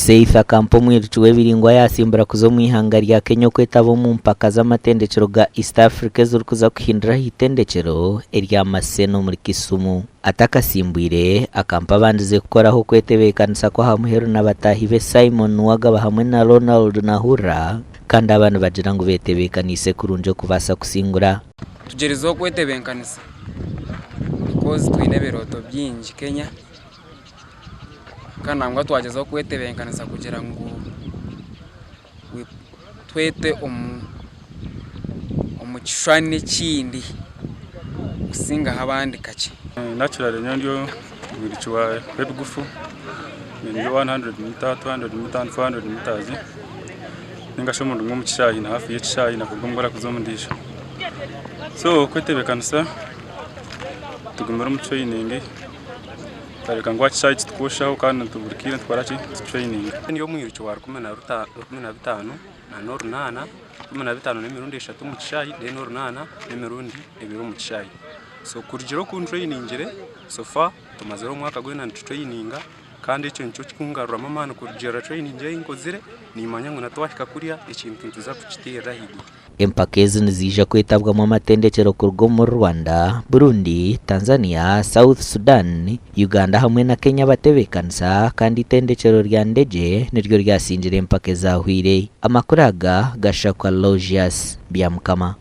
Seitha Kampo mwirichwe biringwa yasimbura kuzo mwihanga rya Kenya kwetabo mu mpaka z'amatendekero ga East Africa z'urukuza kuhindura hitendekero erya Maseno muri Kisumu atakasimbwire akampa bandize gukoraho kwetebekanisa ko hamuhero n'abatahibe Simon Wagaba hamwe na Ronald Nahura kandi abantu bagira ngo betebekanise kurunje kubasa kusingura tugerezo kwetebekanisa because twine biroto byinji Kenya kana ngo twagezeho kwetebekanisa kugira ngo twete umukishwane kindi usinga habandi kace naturally nyo birichwa bebugufu ni 100 meter 200 meter 400 meters ningashomo ndumwe mukishayi na hafi y'ikishayi nakubwo ngora kuzomundisha so kwetebekanisa tugumira mu training tareka ngo acishayi tukushaho kandi tuburikire twarachi training niyo mwiricho wa 15 na norunana 15 n'imirundi 3 mu kishayi de norunana n'imirundi 2 mu kishayi so kurigero ku training ngere so far tumazero mwaka gwena training kandi icyo nicyo kungarura mamana kurigera training nje inkozire nimanya ngo natwashika kuriya ikintu tuzapfitira higi empakezi nizija kwetabwa mu matendekero kurgo mu Rwanda, Burundi, Tanzania, South Sudan, Uganda hamwe na Kenya batebekanisa kandi itendekero rya ndege niryo ryasinjira empakeza hwire amakuraga gashakwa Logias Byamukama.